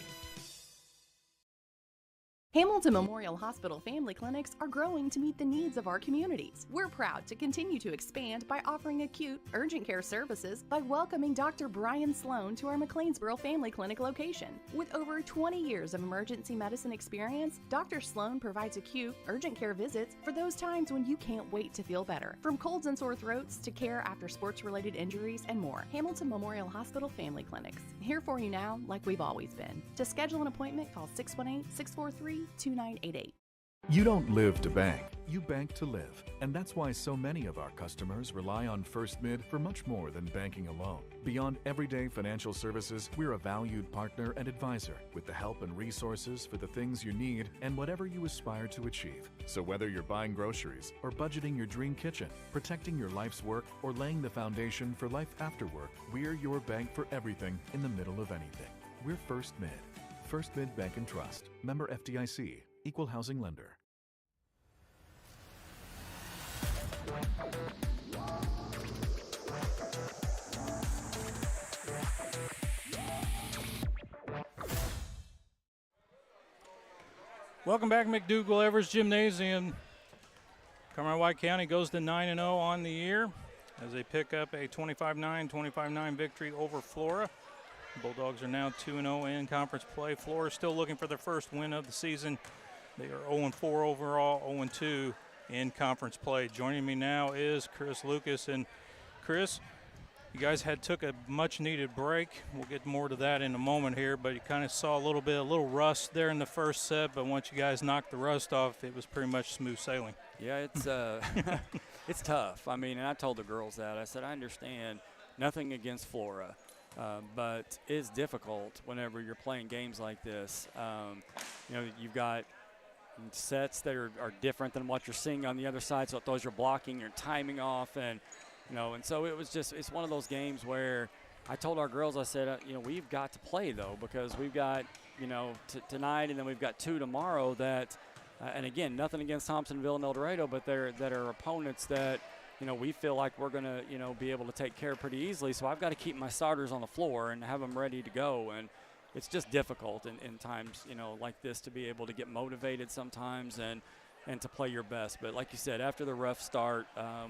Hamilton Memorial Hospital family clinics are growing to meet the needs of our communities. We're proud to continue to expand by offering acute, urgent care services by welcoming Dr. Brian Sloan to our McLeansboro Family Clinic location. With over 20 years of emergency medicine experience, Dr. Sloan provides acute, urgent care visits for those times when you can't wait to feel better. From colds and sore throats to care after sports-related injuries and more. Hamilton Memorial Hospital family clinics. Here for you now, like we've always been. To schedule an appointment, call 618-643-2988. You don't live to bank, you bank to live. And that's why so many of our customers rely on First Mid for much more than banking alone. Beyond everyday financial services, we're a valued partner and advisor with the help and resources for the things you need and whatever you aspire to achieve. So whether you're buying groceries or budgeting your dream kitchen, protecting your life's work, or laying the foundation for life after work, we're your bank for everything in the middle of anything. We're First Mid. First Mid Bank and Trust. Member FDIC. Equal Housing Lender. Welcome back, McDougall Evers Gymnasium. Carmi-White County goes to 9-0 on the year as they pick up a 25-9 victory over Flora. Bulldogs are now 2-0 in conference play. Flora still looking for their first win of the season. They are 0-4 overall, 0-2 in conference play. Joining me now is Chris Lucas. And Chris, you guys took a much-needed break. We'll get more to that in a moment here, but you kind of saw a little rust there in the first set, but once you guys knocked the rust off, it was pretty much smooth sailing. Yeah, it's it's tough. I mean, and I told the girls that. I said, I understand nothing against Flora. But it's difficult whenever you're playing games like this. You've got sets that are different than what you're seeing on the other side, so it throws your blocking, your timing off, and so it's one of those games where I told our girls, I said, we've got to play though, because we've got tonight, and then we've got 2 tomorrow that, and again, nothing against Thompsonville and El Dorado, but that are opponents that we feel like we're going to, be able to take care of pretty easily. So I've got to keep my starters on the floor and have them ready to go. And it's just difficult in times, like this, to be able to get motivated sometimes and to play your best. But like you said, after the rough start,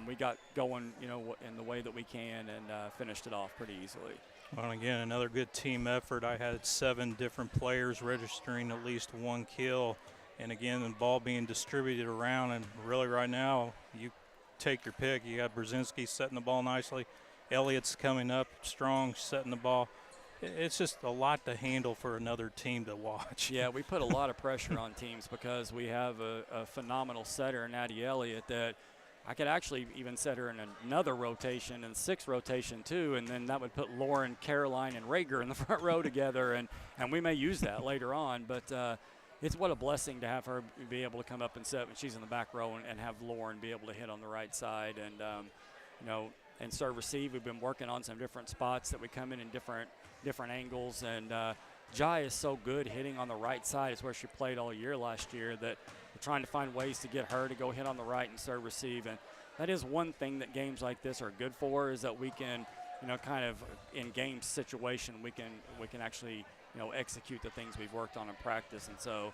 we got going, in the way that we can and finished it off pretty easily. Well, again, another good team effort. I had 7 different players registering at least 1 kill. And again, the ball being distributed around. And really right now, you take your pick. You got Brzezinski setting the ball nicely. Elliott's coming up strong, setting the ball. It's just a lot to handle for another team to watch. Yeah, we put a lot of pressure on teams because we have a phenomenal setter in Addie Elliott that I could actually even set her in another rotation and 6 rotation too, and then that would put Lauren, Caroline, and Rager in the front row together, and we may use that later on. But it's what a blessing to have her be able to come up and set when she's in the back row and have Lauren be able to hit on the right side. And, and serve receive. We've been working on some different spots that we come in different angles. And Jai is so good hitting on the right side. It's where she played all year last year, that we're trying to find ways to get her to go hit on the right and serve receive. And that is one thing that games like this are good for, is that we can, kind of in game situation, we can actually, execute the things we've worked on in practice. And so,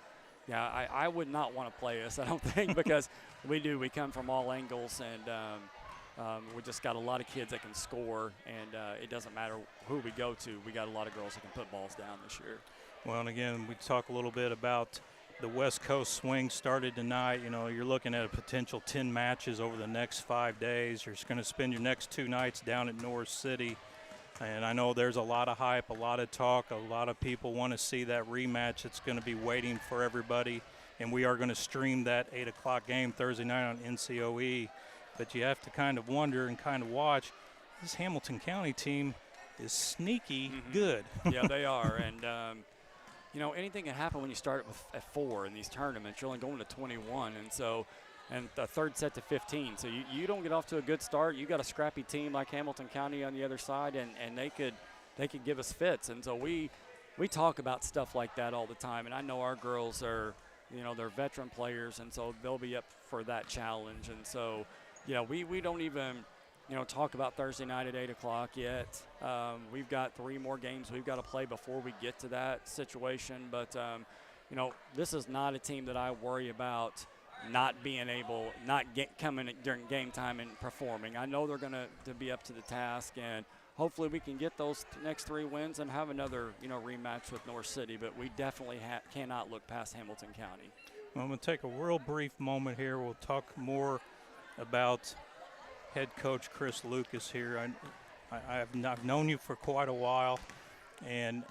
yeah, I would not want to play us, I don't think, because we come from all angles, and we just got a lot of kids that can score, and it doesn't matter who we go to. We got a lot of girls that can put balls down this year. Well, and again, we talk a little bit about the West Coast swing started tonight. You're looking at a potential 10 matches over the next 5 days. You're going to spend your next 2 nights down at North City. And I know there's a lot of hype, a lot of talk. A lot of people want to see that rematch. It's going to be waiting for everybody. And we are going to stream that 8 o'clock game Thursday night on NCOE. But you have to kind of wonder and kind of watch. This Hamilton County team is sneaky good. Yeah, they are. And, anything can happen when you start at 4 in these tournaments. You're only going to 21. And the third set to 15. So you don't get off to a good start. You got a scrappy team like Hamilton County on the other side, and they could give us fits. And so we talk about stuff like that all the time. And I know our girls are, they're veteran players, and so they'll be up for that challenge. And so, we don't even, talk about Thursday night at 8 o'clock yet. We've got 3 more games we've got to play before we get to that situation. But, this is not a team that I worry about not being able, coming during game time and performing. I know they're going to be up to the task, and hopefully we can get those next 3 wins and have another, rematch with North City. But we definitely cannot look past Hamilton County. Well, I'm going to take a real brief moment here. We'll talk more about head coach Chris Lucas here. I've known you for quite a while, and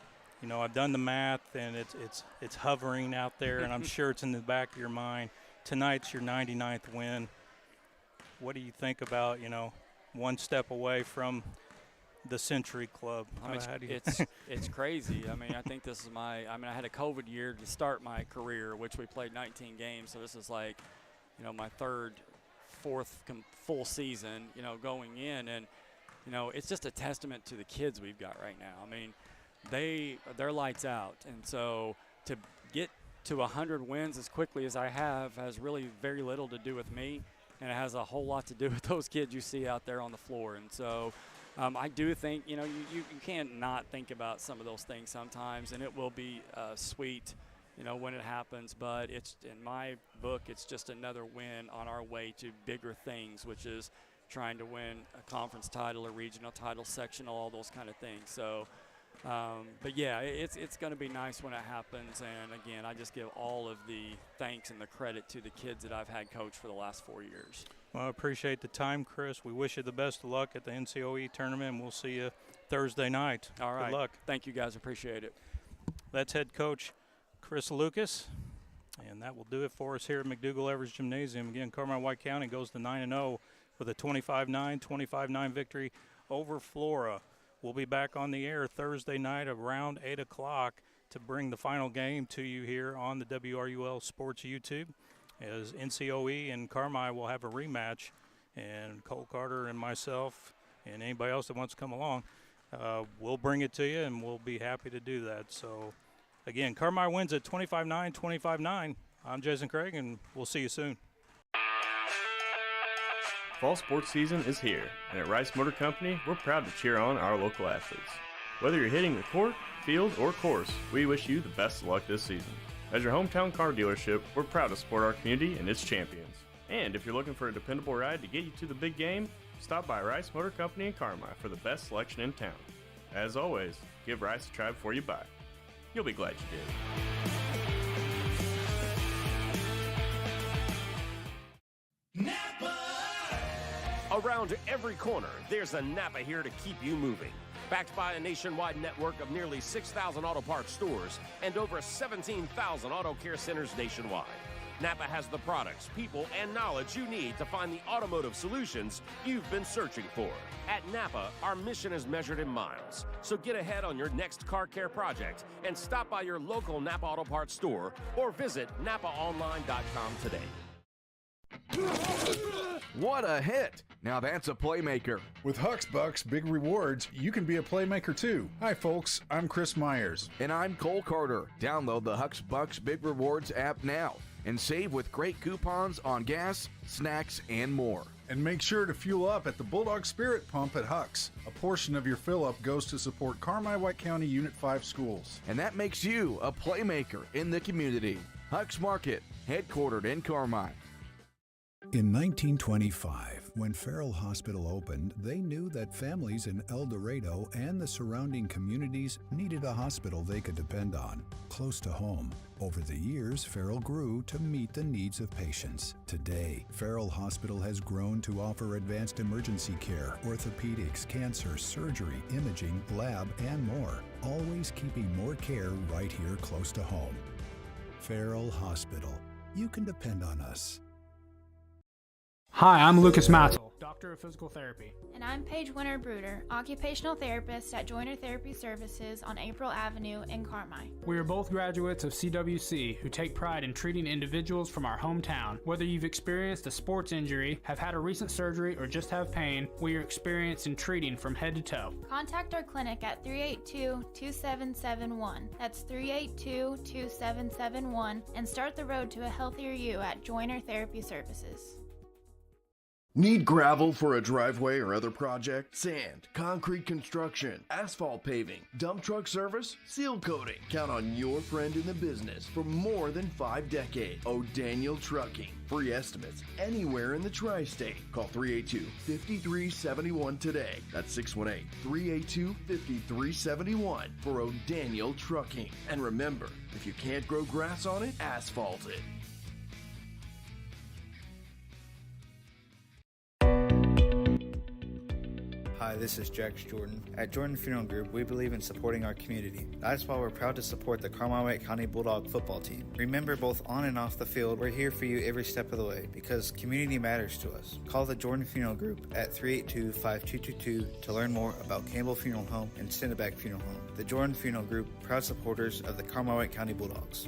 I've done the math, and it's hovering out there, and I'm sure it's in the back of your mind. Tonight's your 99th win. What do you think about, one step away from the Century Club? It's crazy. I think this is I had a COVID year to start my career, which we played 19 games. So this is like, my fourth full season, going in. And, it's just a testament to the kids we've got right now. They're lights out. And so to get to 100 wins as quickly as I have has really very little to do with me, and it has a whole lot to do with those kids you see out there on the floor. And so I do think, you can't not think about some of those things sometimes, and it will be sweet, when it happens. But it's, in my book, it's just another win on our way to bigger things, which is trying to win a conference title, a regional title, sectional, all those kind of things. So, but yeah, it's going to be nice when it happens. And again, I just give all of the thanks and the credit to the kids that I've had coach for the last 4 years. Well, I appreciate the time, Chris. We wish you the best of luck at the NCOE tournament, and we'll see you Thursday night. All right. Good luck. Thank you, guys. Appreciate it. That's head coach Chris Lucas, and that will do it for us here at McDougall-Evers Gymnasium. Again, Carmi-White County goes to 9-0 with a 25-9 victory over Flora. We'll be back on the air Thursday night around 8 o'clock to bring the final game to you here on the WRUL Sports YouTube, as NCOE and Carmi will have a rematch, and Cole Carter and myself and anybody else that wants to come along, we'll bring it to you, and we'll be happy to do that. So, again, Carmi wins at 25-9. I'm Jason Craig, and we'll see you soon. Fall sports season is here, and at Rice Motor Company, we're proud to cheer on our local athletes. Whether you're hitting the court, field, or course, we wish you the best of luck this season. As your hometown car dealership, we're proud to support our community and its champions. And if you're looking for a dependable ride to get you to the big game, stop by Rice Motor Company in Carmi for the best selection in town. As always, give Rice a try before you buy. You'll be glad you did. Around every corner, there's a Napa here to keep you moving. Backed by a nationwide network of nearly 6,000 auto parts stores and over 17,000 auto care centers nationwide, Napa has the products, people, and knowledge you need to find the automotive solutions you've been searching for. At Napa, our mission is measured in miles. So get ahead on your next car care project and stop by your local Napa Auto Parts store or visit NapaOnline.com today. What a hit! Now that's a playmaker. With Huck's Bucks Big Rewards, you can be a playmaker too. Hi folks, I'm Chris Myers. And I'm Cole Carter. Download the Huck's Bucks Big Rewards app now and save with great coupons on gas, snacks, and more. And make sure to fuel up at the Bulldog Spirit Pump at Huck's. A portion of your fill-up goes to support Carmi-White County Unit 5 schools. And that makes you a playmaker in the community. Huck's Market, headquartered in Carmi. In 1925, when Farrell Hospital opened, they knew that families in El Dorado and the surrounding communities needed a hospital they could depend on, close to home. Over the years, Farrell grew to meet the needs of patients. Today, Farrell Hospital has grown to offer advanced emergency care, orthopedics, cancer, surgery, imaging, lab, and more, always keeping more care right here close to home. Farrell Hospital. You can depend on us. Hi, I'm Lucas Matzel, Doctor of Physical Therapy. And I'm Paige Winter-Bruder, Occupational Therapist at Joiner Therapy Services on April Avenue in Carmi. We are both graduates of CWC who take pride in treating individuals from our hometown. Whether you've experienced a sports injury, have had a recent surgery, or just have pain, we are experienced in treating from head to toe. Contact our clinic at 382-2771. That's 382-2771 and start the road to a healthier you at Joiner Therapy Services. Need gravel for a driveway or other project? Sand, concrete construction, asphalt paving, dump truck service, seal coating. Count on your friend in the business for more than 5 decades. O'Daniel Trucking. Free estimates anywhere in the tri-state. Call 382-5371 today. That's 618-382-5371 for O'Daniel Trucking. And remember, if you can't grow grass on it, asphalt it. Hi, this is Jax Jordan. At Jordan Funeral Group, we believe in supporting our community. That's why we're proud to support the Carmi-White County Bulldog football team. Remember, both on and off the field, we're here for you every step of the way because community matters to us. Call the Jordan Funeral Group at 382-5222 to learn more about Campbell Funeral Home and Cinderback Funeral Home. The Jordan Funeral Group, proud supporters of the Carmi-White County Bulldogs.